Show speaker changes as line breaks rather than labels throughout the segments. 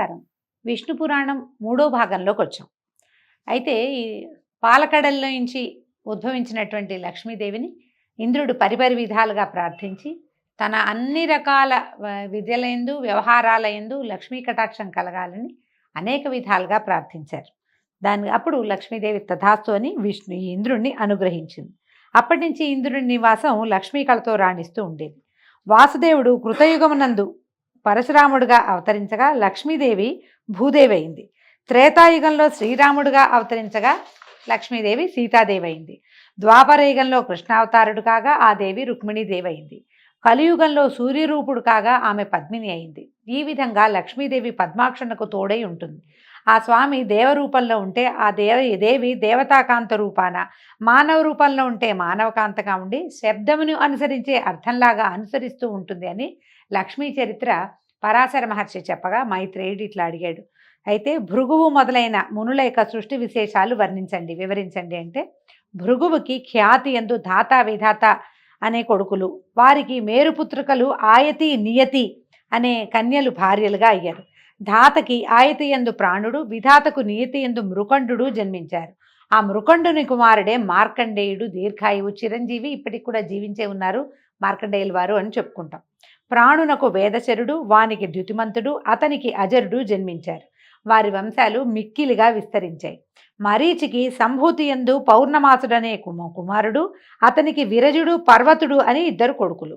నమస్కారం. విష్ణు పురాణం మూడో భాగంలోకి వచ్చాం. అయితే ఈ పాలకడల్లో నుంచి ఉద్భవించినటువంటి లక్ష్మీదేవిని ఇంద్రుడు పరిపరి విధాలుగా ప్రార్థించి తన అన్ని రకాల విద్యలందు వ్యవహారాలయందు లక్ష్మీ కటాక్షం కలగాలని అనేక విధాలుగా ప్రార్థించారు. అప్పుడు లక్ష్మీదేవి తథాస్తు అని ఈ ఇంద్రుణ్ణి అనుగ్రహించింది. అప్పటి నుంచి ఇంద్రుడి నివాసం లక్ష్మీ కళతో రాణిస్తూ ఉండేది. వాసుదేవుడు కృతయుగమునందు పరశురాముడుగా అవతరించగా లక్ష్మీదేవి భూదేవి అయింది. త్రేతాయుగంలో శ్రీరాముడుగా అవతరించగా లక్ష్మీదేవి సీతాదేవి అయింది. ద్వాపరయుగంలో కృష్ణావతారుడు కాగా ఆ దేవి రుక్మిణీదేవి అయింది. కలియుగంలో సూర్యరూపుడు కాగా ఆమె పద్మిని అయింది. ఈ విధంగా లక్ష్మీదేవి పద్మాక్షణకు తోడై ఉంటుంది. ఆ స్వామి దేవరూపంలో ఉంటే ఆ దేవి దేవతాకాంత రూపాన, మానవ రూపంలో ఉంటే మానవకాంతగా ఉండి శబ్దమును అనుసరించే అర్థంలాగా అనుసరిస్తూ ఉంటుంది అని లక్ష్మీ చరిత్ర పరాశర మహర్షి చెప్పగా మైత్రేయుడు ఇట్లా అడిగాడు. అయితే భృగువు మొదలైన మునుల యొక్క సృష్టి విశేషాలు వివరించండి అంటే, భృగువుకి ఖ్యాతి యందు ధాత విధాత అనే కొడుకులు, వారికి మేరుపుత్రికలు ఆయతి నియతి అనే కన్యలు భార్యలుగా అయ్యారు. ధాతకి ఆయతి యందు ప్రాణుడు, విధాతకు నియతి యందు మృకండు జన్మించారు. ఆ మృకండుని కుమారుడే మార్కండేయుడు, దీర్ఘాయువు, చిరంజీవి, ఇప్పటికి కూడా జీవించే ఉన్నారు మార్కండేయుల వారు అని చెప్పుకుంటాం. ప్రాణునకు వేదచరుడు, వానికి ద్యుతిమంతుడు, అతనికి అజరుడు జన్మించారు. వారి వంశాలు మిక్కిలిగా విస్తరించాయి. మరీచికి సంభూతి యందు పౌర్ణమాసుడనే కుమారుడు, అతనికి విరజుడు, పర్వతుడు అని ఇద్దరు కొడుకులు.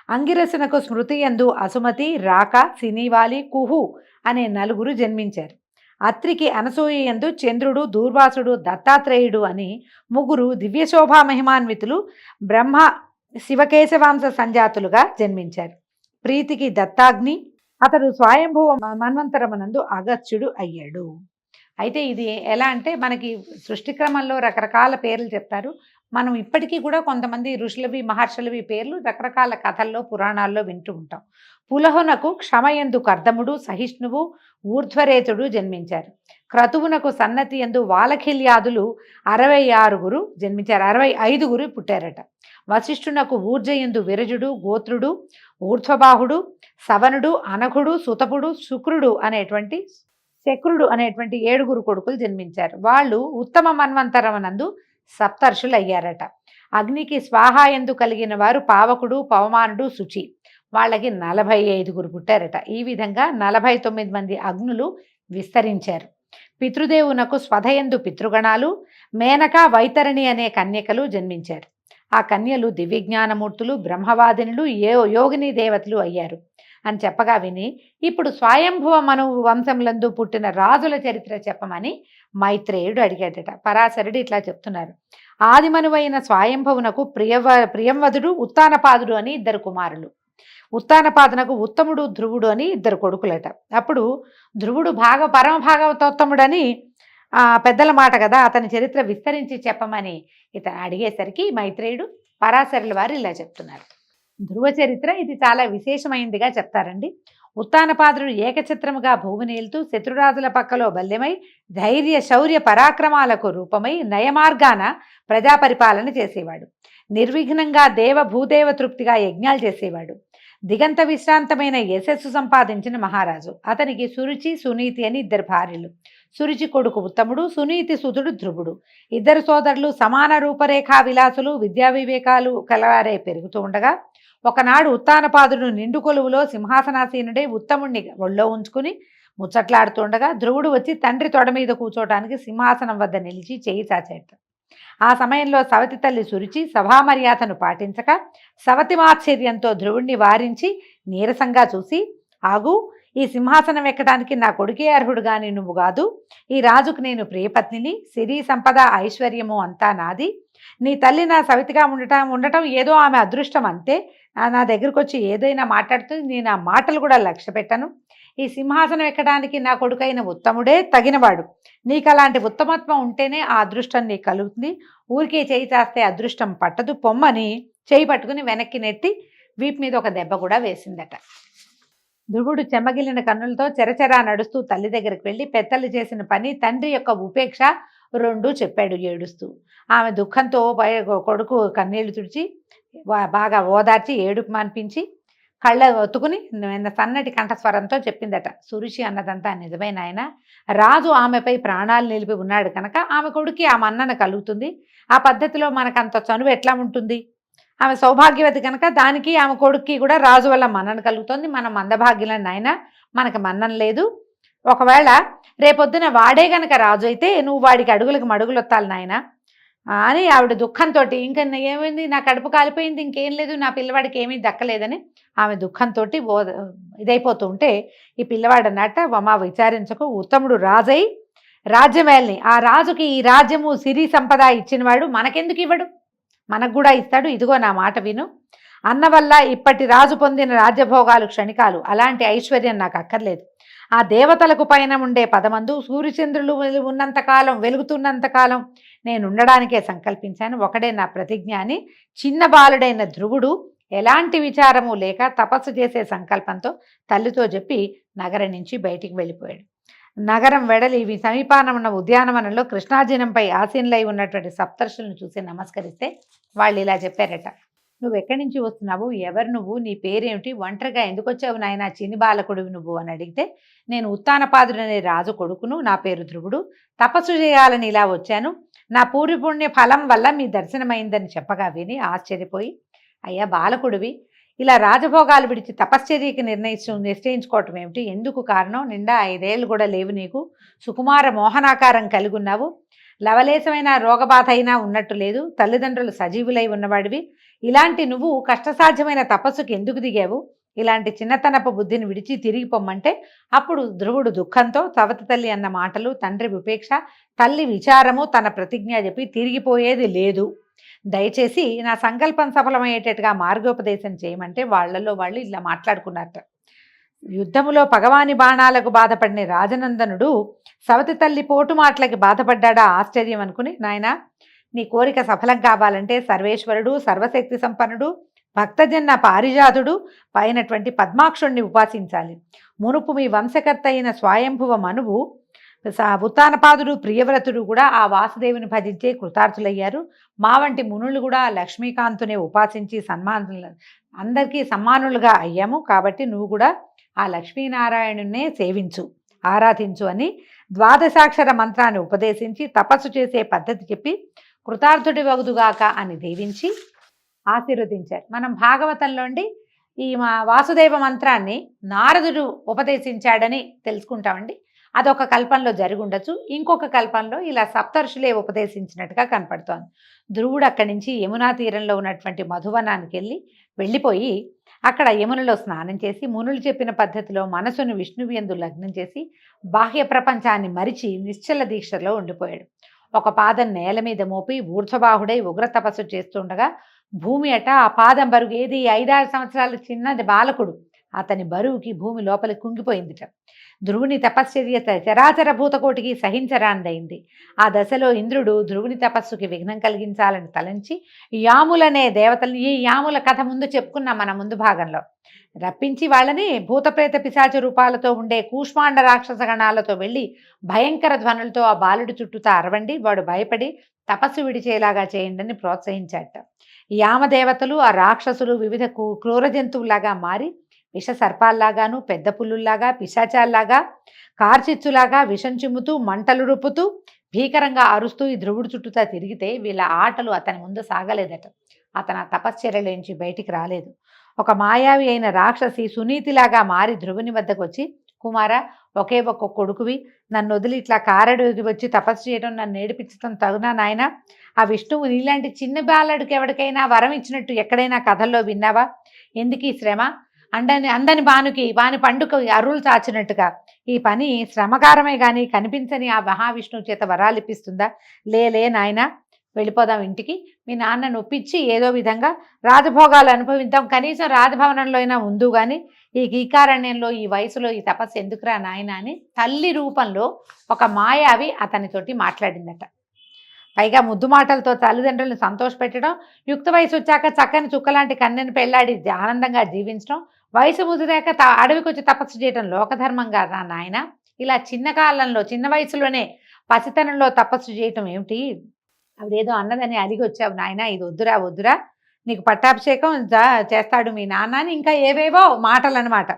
అంగిరసునకు స్మృతి యందు అసుమతి, రాక, సినీవాలి, కుహు అనే నలుగురు జన్మించారు. అత్రికి అనసూయ యందు చంద్రుడు, దూర్వాసుడు, దత్తాత్రేయుడు అని ముగ్గురు దివ్యశోభా మహిమాన్వితులు బ్రహ్మ శివకేశవాంశ సంజాతులుగా జన్మించారు. ప్రీతికి దత్తాగ్ని, అతడు స్వయంభువ మన్వంతరమునందు అగత్యుడు అయ్యాడు. అయితే ఇది ఎలా అంటే, మనకి సృష్టి క్రమంలో రకరకాల పేర్లు చెప్తారు. మనం ఇప్పటికీ కూడా కొంతమంది ఋషులవి మహర్షులవి పేర్లు రకరకాల కథల్లో పురాణాల్లో వింటూ ఉంటాం. పులహునకు క్షమయందు కర్దముడు, సహిష్ణువు, ఊర్ధ్వరేతుడు జన్మించారు. క్రతువునకు సన్నతి యందు వాలఖిల్యాదులు 66 జన్మించారు. 65 పుట్టారట. వశిష్ఠునకు ఊర్జయందు విరజుడు, గోత్రుడు, ఊర్ధ్వబాహుడు, సవనుడు, అనఘుడు, సుతపుడు, శుక్రుడు అనేటువంటి శక్రుడు అనేటువంటి 7 కొడుకులు జన్మించారు. వాళ్ళు ఉత్తమ మన్వంతరమునందు సప్తర్షులు అయ్యారట. అగ్నికి స్వాహాయందు కలిగిన వారు పావకుడు, పవమానుడు, శుచి. వాళ్ళకి 45 పుట్టారట. ఈ విధంగా 49 మంది అగ్నులు విస్తరించారు. పితృదేవునకు స్వధయందు పితృగణాలు, మేనక, వైతరణి అనే కన్యకలు జన్మించారు. ఆ కన్యలు దివ్యజ్ఞానమూర్తులు, బ్రహ్మవాదినులు, యోగిని దేవతలు అయ్యారు అని చెప్పగా విని, ఇప్పుడు స్వయంభువ మను వంశములందు పుట్టిన రాజుల చరిత్ర చెప్పమని మైత్రేయుడు అడిగాడట. పరాశరుడు ఇట్లా చెప్తున్నారు. ఆదిమనువైన స్వయంభవునకు ప్రియంవదుడు, ఉత్తానపాదుడు అని 2 కుమారులు. ఉత్తానపాదునకు ఉత్తముడు, ధ్రువుడు అని 2 కొడుకులట. అప్పుడు ధ్రువుడు పరమ భాగవతోత్తముడని పెద్దల మాట కదా, అతని చరిత్ర విస్తరించి చెప్పమని ఇతను అడిగేసరికి మైత్రేయుడు పరాశరుల వారు ఇలా చెప్తున్నారు. ధ్రువ చరిత్ర ఇది చాలా విశేషమైందిగా చెప్తారండి. ఉత్తానపాదుడు ఏకఛత్రముగా భూమిని ఏలుతూ శత్రురాజుల పక్కలో బల్యమై ధైర్య శౌర్య పరాక్రమాలకు రూపమై నయమార్గాన ప్రజాపరిపాలన చేసేవాడు. నిర్విఘ్నంగా భూదేవ తృప్తిగా యజ్ఞాలు చేసేవాడు. దిగంత విశ్రాంతమైన యశస్సు సంపాదించిన మహారాజు. అతనికి సురుచి, సునీతి అని 2 భార్యలు. సురుచి కొడుకు ఉత్తముడు, సునీతి సుతుడు ధ్రువుడు. 2 సోదరులు సమాన రూపరేఖా విలాసులు, విద్యా వివేకాలు కలవారే పెరుగుతూ ఉండగా, ఒకనాడు ఉత్తానపాదుడు నిండు కొలువులో సింహాసనాసీనుడే ఉత్తముణ్ణి ఒళ్ళో ఉంచుకుని ముచ్చట్లాడుతుండగా ధ్రువుడు వచ్చి తండ్రి తొడ మీద కూర్చోటానికి సింహాసనం వద్ద నిలిచి చేయి చాచేట. ఆ సమయంలో సవతి తల్లి సురుచి సభామర్యాదను పాటించక సవతి మాత్సర్యంతో ధ్రువుణ్ణి వారించి నీరసంగా చూసి, ఆగు, ఈ సింహాసనం ఎక్కడానికి నా కొడుకే అర్హుడు గాని నువ్వు కాదు. ఈ రాజుకు నేను ప్రియపత్నిని, సిరి సంపద ఐశ్వర్యము అంతా నాది. నీ తల్లి నా సవితిగా ఉండటం ఏదో ఆమె అదృష్టం అంతే. నా దగ్గరకు వచ్చి ఏదైనా మాట్లాడుతుంది, నేను ఆ మాటలు కూడా లక్ష్య పెట్టను. ఈ సింహాసనం ఎక్కడానికి నా కొడుకైన ఉత్తముడే తగినవాడు. నీకు అలాంటి ఉత్తమత్వం ఉంటేనే ఆ అదృష్టం నీకు కలుగుతుంది. ఊరికే చేయి చాస్తే అదృష్టం పట్టదు, పొమ్మని చేయి పట్టుకుని వెనక్కి నెట్టి వీపు మీద ఒక దెబ్బ కూడా వేసిందట. ధ్రువుడు చెమ్మగిలిన కన్నులతో చెరచెరా నడుస్తూ తల్లి దగ్గరికి వెళ్ళి పెద్దలు చేసిన పని, తండ్రి యొక్క ఉపేక్ష 2 చెప్పాడు ఏడుస్తూ. ఆమె దుఃఖంతో కొడుకు కన్నీళ్లు తుడిచి బాగా ఓదార్చి ఏడుపు మాన్పించి కళ్ళ ఒత్తుకుని సన్నటి కంఠస్వరంతో చెప్పిందట. సురుచి అన్నదంతా నిజమే నాయన. రాజు ఆమెపై ప్రాణాలు నిలిపి ఉన్నాడు కనుక ఆమె కొడుక్కి ఆ మన్నన కలుగుతుంది. ఆ పద్ధతిలో మనకంత చనువు ఎట్లా ఉంటుంది? ఆమె సౌభాగ్యవతి కనుక దానికి ఆమె కొడుక్కి కూడా రాజు వల్ల మన్నన కలుగుతుంది. మనం మందభాగ్యులం నాయన, మనకు మన్నన లేదు. ఒకవేళ రేపొద్దున వాడే గనక రాజు అయితే నువ్వు వాడికి అడుగులకు మడుగులొత్తాలి నాయన అని ఆవిడ దుఃఖంతో, ఇంకా ఏమైంది, నా కడుపు కాలిపోయింది, ఇంకేం లేదు, నా పిల్లవాడికి ఏమీ దక్కలేదని ఆమె దుఃఖంతో ఇదైపోతూ ఉంటే ఈ పిల్లవాడు అన్నట్ట, అమ్మా విచారించకు, ఉత్తముడు రాజై రాజ్యమేల్ని, ఆ రాజుకి ఈ రాజ్యము సిరి సంపద ఇచ్చినవాడు మనకెందుకు ఇవ్వడు, మనకు కూడా ఇస్తాడు. ఇదిగో నా మాట విను. అన్న వల్ల ఇప్పటి రాజు పొందిన రాజ్యభోగాలు క్షణికాలు, అలాంటి ఐశ్వర్యం నాకు అక్కర్లేదు. ఆ దేవతలకు పైన ఉండే పదమందు సూర్యచంద్రులు ఉన్నంతకాలం, వెలుగుతున్నంతకాలం నేను ఉండడానికే సంకల్పించాను. ఒకడే నా ప్రతిజ్ఞ అని చిన్న బాలుడైన ధ్రువుడు ఎలాంటి విచారము లేక తపస్సు చేసే సంకల్పంతో తల్లితో చెప్పి నగరం నుంచి బయటికి వెళ్ళిపోయాడు. నగరం వెడలి సమీపాన ఉన్న ఉద్యానవనంలో కృష్ణాజినంపై ఆసీనులై ఉన్నటువంటి సప్తర్షులను చూసి నమస్కరిస్తే వాళ్ళు ఇలా చెప్పారట, నువ్వు ఎక్కడి నుంచి వస్తున్నావు, ఎవరు నువ్వు, నీ పేరేమిటి, ఒంటరిగా ఎందుకు వచ్చావు నాయన, చిన్ని బాలకుడివి నువ్వు అని అడిగితే, నేను ఉత్తానపాదుడనే రాజు కొడుకును, నా పేరు ధ్రువుడు, తపస్సు చేయాలని ఇలా వచ్చాను, నా పూర్వపుణ్య ఫలం వల్ల మీ దర్శనమైందని చెప్పగా విని ఆశ్చర్యపోయి, అయ్యా బాలకుడివి, ఇలా రాజభోగాలు విడిచి తపశ్చర్యకి నిశ్చయించుకోవటం ఏమిటి, ఎందుకు కారణం, నిండా 5 ఏళ్ళు కూడా లేవు నీకు, సుకుమార మోహనాకారం కలిగి ఉన్నావు, లవలేశమైన రోగబాధ అయినా ఉన్నట్టు లేదు, తల్లిదండ్రులు సజీవులై ఉన్నవాడివి, ఇలాంటి నువ్వు కష్టసాధ్యమైన తపస్సుకి ఎందుకు దిగావు, ఇలాంటి చిన్నతనపు బుద్ధిని విడిచి తిరిగి పొమ్మంటే అప్పుడు ధ్రువుడు దుఃఖంతో సవతి తల్లి అన్న మాటలు, తండ్రి ఉపేక్ష, తల్లి విచారము, తన ప్రతిజ్ఞ చెప్పి తిరిగిపోయేది లేదు, దయచేసి నా సంకల్పం సఫలమయ్యేటట్టుగా మార్గోపదేశం చేయమంటే వాళ్ళలో వాళ్ళు ఇలా మాట్లాడుకున్నారట. యుద్ధములో పగవాని బాణాలకు బాధపడిన రాజనందనుడు సవతి తల్లి పోటు మాటలకి బాధపడ్డా ఆశ్చర్యం అనుకుని, నాయన నీ కోరిక సఫలం కావాలంటే సర్వేశ్వరుడు, సర్వశక్తి సంపన్నుడు, భక్తజన్న పారిజాతుడు పైనటువంటి పద్మాక్షుణ్ణి ఉపాసించాలి. మునుపు మీ వంశకర్త అయిన స్వయంభువ మనువు, ఉత్తానపాదుడు, ప్రియవ్రతుడు కూడా ఆ వాసుదేవుని భజించే కృతార్థులయ్యారు. మా వంటి మునులు కూడా లక్ష్మీకాంతునే ఉపాసించి అందరికీ సమ్మానులుగా అయ్యాము. కాబట్టి నువ్వు కూడా ఆ లక్ష్మీనారాయణునే సేవించు, ఆరాధించు అని ద్వాదశాక్షర మంత్రాన్ని ఉపదేశించి తపస్సు చేసే పద్ధతి చెప్పి కృతార్థుడి వగుదుగాక అని దీవించి ఆశీర్వదించారు. మనం భాగవతంలోండి ఈ వాసుదేవ మంత్రాన్ని నారదుడు ఉపదేశించాడని తెలుసుకుంటామండి. అదొక కల్పంలో జరిగి ఉండొచ్చు, ఇంకొక కల్పంలో ఇలా సప్తర్షులే ఉపదేశించినట్టుగా కనపడుతోంది. ధ్రువుడు అక్కడి నుంచి యమునా తీరంలో ఉన్నటువంటి మధువనానికి వెళ్ళిపోయి అక్కడ యమునలో స్నానం చేసి మునులు చెప్పిన పద్ధతిలో మనసును విష్ణువు యందు లగ్నం చేసి బాహ్య ప్రపంచాన్ని మరిచి నిశ్చల దీక్షలో ఉండిపోయాడు. ఒక పాదం నేల మీద మోపి ఊర్ధ్వబాహుడై ఉగ్ర తపస్సు చేస్తుండగా భూమి అట ఆ పాదం బరువు, ఏది 5-6 సంవత్సరాల చిన్నది బాలకుడు, అతని బరువుకి భూమి లోపలికి కుంగిపోయిందిట. ధ్రువుని తపశ్చర్య చరాచర భూతకోటికి సహించరాందైంది. ఆ దశలో ఇంద్రుడు ధ్రువుని తపస్సుకి విఘ్నం కలిగించాలని తలంచి యాములనే దేవతల్ని, ఈ యాముల కథ ముందు చెప్పుకున్నాం మన ముందు భాగంలో, రప్పించి వాళ్ళని భూతప్రేత పిశాచ రూపాలతో ఉండే కూష్మాండ రాక్షస గణాలతో వెళ్ళి భయంకర ధ్వనులతో ఆ బాలుడి చుట్టూతా అరవండి, వాడు భయపడి తపస్సు విడిచేలాగా చేయండి అని ప్రోత్సహించాట. యామదేవతలు ఆ రాక్షసులు వివిధ క్రూర జంతువులాగా మారి విష సర్పాల్లాగాను, పెద్ద పుల్లుల్లాగా, పిశాచాల్లాగా, కార్చిచ్చులాగా విషం చిమ్ముతూ మంటలు రుపుతూ భీకరంగా అరుస్తూ ఈ ధ్రువుడు చుట్టూతా తిరిగితే వీళ్ళ ఆటలు అతని ముందు సాగలేదట. అతను ఆ తపశ్చర్యలోంచి బయటికి రాలేదు. ఒక మాయావి అయిన రాక్షసి సునీతిలాగా మారి ధ్రువుని వద్దకు వచ్చి, కుమార, ఒకే ఒక్క కొడుకువి, నన్ను వదిలి ఇట్లా కారడు వచ్చి తపస్సు చేయడం, నన్ను నేర్పించడం తగునా నాయన? ఆ విష్ణువు నీలాంటి చిన్న బాలడికి ఎవరికైనా వరం ఇచ్చినట్టు ఎక్కడైనా కథల్లో విన్నావా? ఎందుకు ఈ శ్రమ? అందని వాని పండుగ అరులు చాచినట్టుగా ఈ పని శ్రమకారమే కానీ కనిపించని ఆ మహావిష్ణువు చేత వరాలు ఇప్పిస్తుందా? లే నాయన, వెళ్ళిపోదాం ఇంటికి, మీ నాన్న నొప్పించి ఏదో విధంగా రాజభోగాలు అనుభవిద్దాం, కనీసం రాజభవనంలో అయినా ఉందు, కానీ ఈ గీకారణ్యంలో ఈ వయసులో ఈ తపస్సు ఎందుకురా నాయన అని తల్లి రూపంలో ఒక మాయావి అతనితోటి మాట్లాడిందట. పైగా ముద్దు మాటలతో తల్లిదండ్రులను సంతోషపెట్టడం, యుక్త వయసు వచ్చాక చక్కని చుక్కలాంటి కన్నెను పెళ్లాడి ఆనందంగా జీవించడం, వయసు ముదిరాక అడవికి వచ్చి తపస్సు చేయడం లోకధర్మంగా రా నాయన, ఇలా చిన్న వయసులోనే పసితనంలో తపస్సు చేయటం ఏమిటి? అవిడేదో అన్నదని అలిగి వచ్చావు నాయన, ఇది వద్దురా, నీకు పట్టాభిషేకం చేస్తాడు మీ నాన్న అని ఇంకా ఏవేవో మాటలు అనమాట.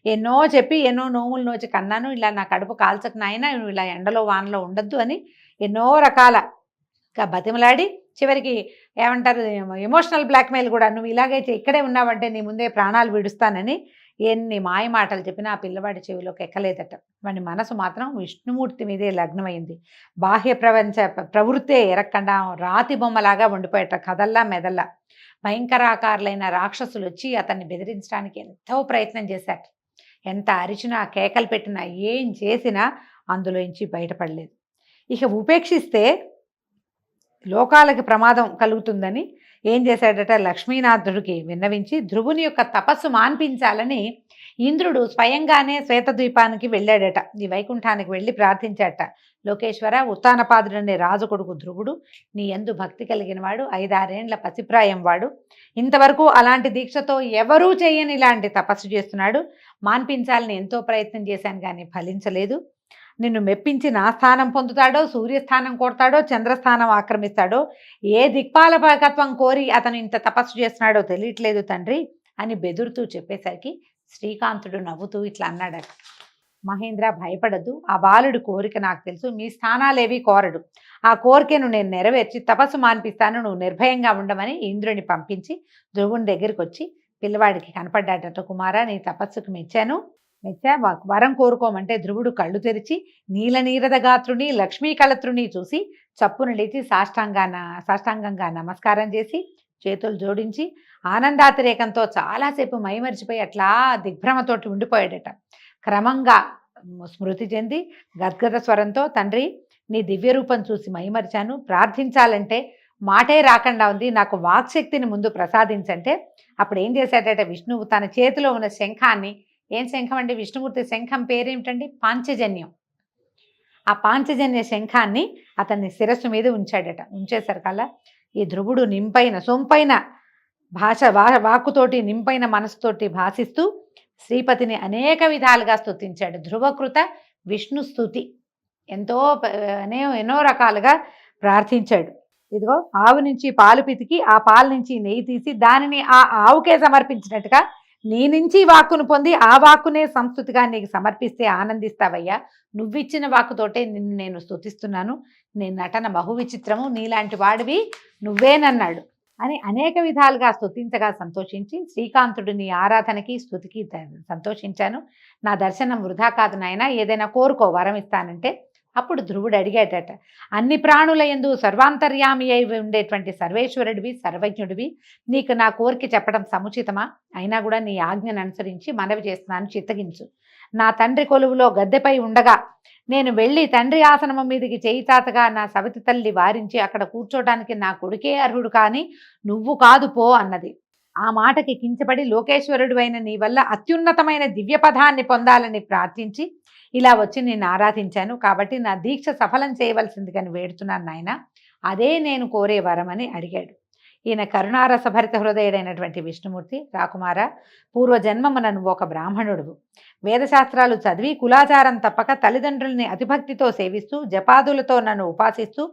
ఎన్నో చెప్పి ఎన్నో నోములు నోచి కన్నాను, ఇలా నా కడుపు కాల్చకు నాయన, నువ్వు ఇలా ఎండలో వానలో ఉండొద్దు అని ఎన్నో రకాల బతిమలాడి చివరికి ఏమంటారు ఎమోషనల్ బ్లాక్మెయిల్ కూడా, నువ్వు ఇలాగే ఇక్కడే ఉన్నావంటే నీ ముందే ప్రాణాలు విడుస్తానని ఎన్ని మాయ మాటలు చెప్పినా ఆ పిల్లవాడి చెవిలోకి ఎక్కలేదట. వాడి మనసు మాత్రం విష్ణుమూర్తి మీదే లగ్నమైంది. బాహ్య ప్రపంచ ప్రవృత్తే ఎరక్కుండా రాతి బొమ్మలాగా ఉండిపోయేట, కదల్లా మెదల్లా. భయంకరాకారులైన రాక్షసులు వచ్చి అతన్ని బెదిరించడానికి ఎంతో ప్రయత్నం చేశారు. ఎంత అరిచినా కేకలు పెట్టినా ఏం చేసినా అందులోంచి బయటపడలేదు. ఇక ఉపేక్షిస్తే లోకాలకి ప్రమాదం కలుగుతుందని ఏం చేశాడట, లక్ష్మీనాథుడికి విన్నవించి ధ్రువుని యొక్క తపస్సు మాన్పించాలని ఇంద్రుడు స్వయంగానే శ్వేతద్వీపానికి వెళ్ళాడట. ఈ వైకుంఠానికి వెళ్ళి ప్రార్థించాడట, లోకేశ్వర, ఉత్తానపాదుడనే రాజు కొడుకు ధ్రువుడు నీ యందు భక్తి కలిగిన వాడు, 5-6 ఏళ్ల పసిప్రాయం వాడు, ఇంతవరకు అలాంటి దీక్షతో ఎవరూ చేయని ఇలాంటి తపస్సు చేస్తున్నాడు. మాన్పించాలని ఎంతో ప్రయత్నం చేశాను కానీ ఫలించలేదు. నిన్ను మెప్పించి నా స్థానం పొందుతాడో, సూర్యస్థానం కొడతాడో, చంద్రస్థానం ఆక్రమిస్తాడో, ఏ దిక్పాలకత్వం కోరి అతను ఇంత తపస్సు చేస్తున్నాడో తెలియట్లేదు తండ్రి అని బెదురుతూ చెప్పేసరికి శ్రీకాంతుడు నవ్వుతూ ఇట్లా అన్నాడట, మహేంద్ర భయపడద్దు, ఆ బాలుడి కోరిక నాకు తెలుసు, మీ స్థానాలేవి కోరడు, ఆ కోరికను నేను నెరవేర్చి తపస్సు మాన్పిస్తాను, నువ్వు నిర్భయంగా ఉండమని ఇంద్రుని పంపించి ధ్రువుని దగ్గరికి వచ్చి పిల్లవాడికి కనపడ్డాడట. కుమారా, నీ తపస్సుకు మెచ్చా, వరం కోరుకోమంటే ధ్రువుడు కళ్ళు తెరిచి నీలనీరద గాత్రుని లక్ష్మీ కళత్రుని చూసి చప్పున లేచి సాష్టాంగంగా నమస్కారం చేసి చేతులు జోడించి ఆనందాతిరేకంతో చాలాసేపు మైమరిచిపోయి అట్లా దిగ్భ్రమతోటి ఉండిపోయాడట. క్రమంగా స్మృతి చెంది గద్గద స్వరంతో, తండ్రి నీ దివ్య రూపం చూసి మైమరిచాను, ప్రార్థించాలంటే మాటే రాకుండా ఉంది, నాకు వాక్శక్తిని ముందు ప్రసాదించంటే అప్పుడు ఏం చేశాడట, విష్ణువు తన చేతిలో ఉన్న శంఖాన్ని, ఏం శంఖం అండి, విష్ణుమూర్తి శంఖం పేరేమిటండి, పాంచజన్యం, ఆ పాంచజన్య శంఖాన్ని అతన్ని శిరస్సు మీద ఉంచాడట. ఉంచేసరికల్లా ఈ ధ్రువుడు సొంపైన వాక్కుతోటి నింపైన మనసుతోటి భాషిస్తూ శ్రీపతిని అనేక విధాలుగా స్తుతించాడు. ధ్రువకృత విష్ణు స్తుతి ఎన్నో రకాలుగా ప్రార్థించాడు. ఇదిగో ఆవు నుంచి పాలు పితికి ఆ పాల నుంచి నెయ్యి తీసి దానిని ఆ ఆవుకే సమర్పించినట్టుగా నీ నుంచి వాక్కును పొంది ఆ వాక్కునే సంస్కృతిగా నీకు సమర్పిస్తే ఆనందిస్తావయ్యా, నువ్విచ్చిన వాక్కుతోటే నిన్ను నేను స్తుతిస్తున్నాను, నీ నటన బహు విచిత్రము, నీలాంటి వాడివి నువ్వేనన్నాడు అని అనేక విధాలుగా స్తుతించగా సంతోషించి శ్రీకాంతుడు నీ ఆరాధనకి స్తుతికి సంతోషించాను, నా దర్శనం వృధా కాదు నాయన, ఏదైనా కోరుకో వరం ఇస్తానంటే అప్పుడు ధ్రువుడు అడిగాడట, అన్ని ప్రాణుల యందు సర్వాంతర్యామి అయి ఉండేటువంటి సర్వేశ్వరుడివి, సర్వజ్ఞుడివి, నీకు నా కోరిక చెప్పడం సముచితమా, అయినా కూడా నీ ఆజ్ఞను అనుసరించి మనవి చేస్తున్నాను, చిత్తగించు. నా తండ్రి కొలువులో గద్దెపై ఉండగా నేను వెళ్ళి తండ్రి ఆసనము మీదకి చేయితాతగా నా సవితి తల్లి వారించి అక్కడ కూర్చోటానికి నా కొడుకే అర్హుడు కానీ నువ్వు కాదు పో అన్నది. ఆ మాటకి కించపడి లోకేశ్వరుడు అయిన నీ వల్ల అత్యున్నతమైన దివ్య పదాన్ని పొందాలని ప్రార్థించి ఇలా వచ్చి నేను ఆరాధించాను, కాబట్టి నా దీక్ష సఫలం చేయవలసిందిగాని వేడుతున్నాను నాయన, అదే నేను కోరే వరమని అడిగాడు. ఈయన కరుణారసభరిత హృదయుడైనటువంటి విష్ణుమూర్తి, రాకుమార, పూర్వజన్మమున నువ్వు ఒక బ్రాహ్మణుడువు, వేదశాస్త్రాలు చదివి కులాచారం తప్పక తల్లిదండ్రుల్ని అతిభక్తితో సేవిస్తూ జపాదులతో నన్ను ఉపాసిస్తూ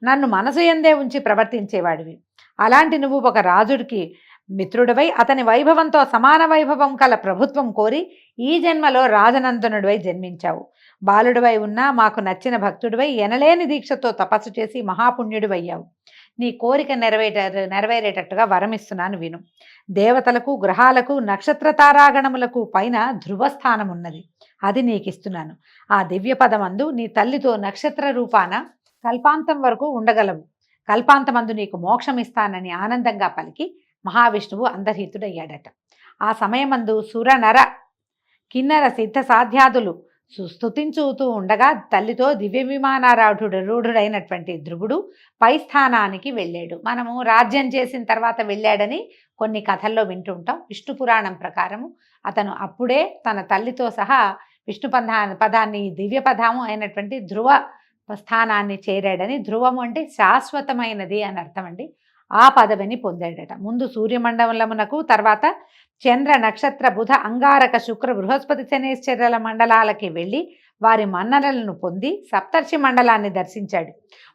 నన్ను మనసు యందే ఉంచి ప్రవర్తించేవాడివి. అలాంటి నువ్వు ఒక రాజుడికి మిత్రుడివై అతని వైభవంతో సమాన వైభవం కల ప్రభుత్వం కోరి ఈ జన్మలో రాజనందనుడివై జన్మించావు. బాలుడివై ఉన్నా మాకు నచ్చిన భక్తుడివై ఎనలేని దీక్షతో తపస్సు చేసి మహాపుణ్యుడివయ్యావు. నీ కోరిక నెరవేరేటట్టుగా వరమిస్తున్నాను విను. దేవతలకు, గ్రహాలకు, నక్షత్ర తారాగణములకు పైన ధ్రువస్థానం ఉన్నది, అది నీకిస్తున్నాను. ఆ దివ్య పదమందు నీ తల్లితో నక్షత్ర రూపాన కల్పాంతం వరకు ఉండగలవు. కల్పాంతమందు నీకు మోక్షం ఇస్తానని ఆనందంగా పలికి మహావిష్ణువు అంతర్హితుడయ్యాడట. ఆ సమయమందు సుర నర కిన్నర సిద్ధ సాధ్యాదులు స్తుతించుతూ ఉండగా తల్లితో దివ్య విమానారూఢుడైనటువంటి ధ్రువుడు పై స్థానానికి వెళ్ళాడు. మనము రాజ్యం చేసిన తర్వాత వెళ్ళాడని కొన్ని కథల్లో వింటుంటాం. విష్ణు పురాణం ప్రకారము అతను అప్పుడే తన తల్లితో సహా విష్ణు పదాన్ని దివ్య పదము అయినటువంటి ధ్రువ స్థానాన్ని చేరాడని. ధ్రువము అంటే శాశ్వతమైనది అని అర్థం అండి. ఆ పదవిని పొందాడట. ముందు సూర్యమండలమునకు, తర్వాత చంద్ర, నక్షత్ర, బుధ, అంగారక, శుక్ర, బృహస్పతి, శనేశ్వరుల మండలాలకి వెళ్ళి వారి మన్ననలను పొంది సప్తర్షి మండలాన్ని దర్శించాడు.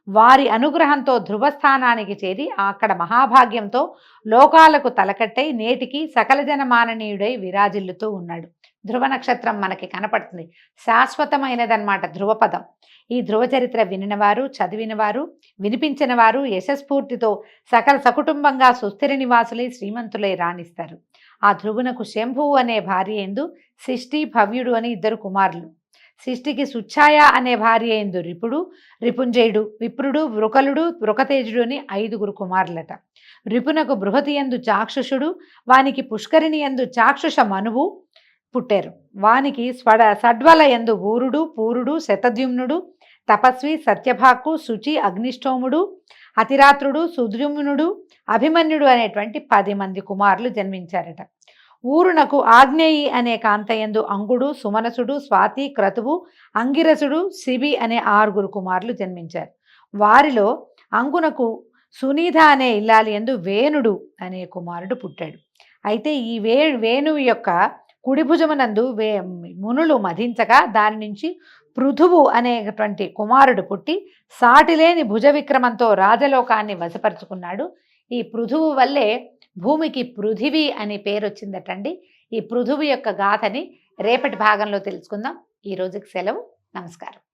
వారి అనుగ్రహంతో ధ్రువస్థానానికి చేరి అక్కడ మహాభాగ్యంతో లోకాలకు తలకట్టై నేటికి సకల జనమాననీయుడై విరాజిల్లుతూ ఉన్నాడు. ధ్రువ నక్షత్రం మనకి కనపడుతుంది, శాశ్వతమైనదన్నమాట ధ్రువపదం. ఈ ధ్రువ చరిత్ర వినినవారు, చదివినవారు, వినిపించిన వారు యశస్ఫూర్తితో సకల సకుటుంబంగా సుస్థిర నివాసులై శ్రీమంతులై రాణిస్తారు. ఆ ధ్రువునకు శంభువు అనే భార్య ఎందు శిష్టి, భవ్యుడు అని 2 కుమారులు. శిష్టికి సుఛాయ అనే భార్య ఎందు రిపుడు, రిపుంజయుడు, విప్రుడు, వృకలుడు, వృకతేజుడు అని 5 కుమారులట. రిపునకు బృహతి ఎందు చాక్షుషుడు, వానికి పుష్కరిణి ఎందు చాక్షుష మనువు పుట్టారు. వానికి సడ్వల ఎందు ఊరుడు, పూరుడు, శతద్యుమ్నుడు, తపస్వి, సత్యభాకు, శుచి, అగ్నిష్టోముడు, అతిరాత్రుడు, సుద్యుమ్నుడు, అభిమన్యుడు అనేటువంటి 10 మంది కుమారులు జన్మించారట. ఊరునకు ఆగ్నేయి అనే కాంతయందు అంగుడు, సుమనసుడు, స్వాతి, క్రతువు, అంగిరసుడు, శిబి అనే 6 కుమారులు జన్మించారు. వారిలో అంగునకు సునీధ అనే ఇల్లాలి యందు వేణుడు అనే కుమారుడు పుట్టాడు. అయితే ఈ వేణువు యొక్క కుడిభుజమునందు మునులు మధించగా దాని నుంచి పృథువు అనేటువంటి కుమారుడు పుట్టి సాటిలేని భుజ విక్రమంతో రాజలోకాన్ని వశపరుచుకున్నాడు. ఈ పృథువు వల్లే భూమికి పృథివీ అని పేరు వచ్చిందటండి. ఈ పృథువు యొక్క గాథని రేపటి భాగంలో తెలుసుకుందాం. ఈ రోజుకి సెలవు. నమస్కారం.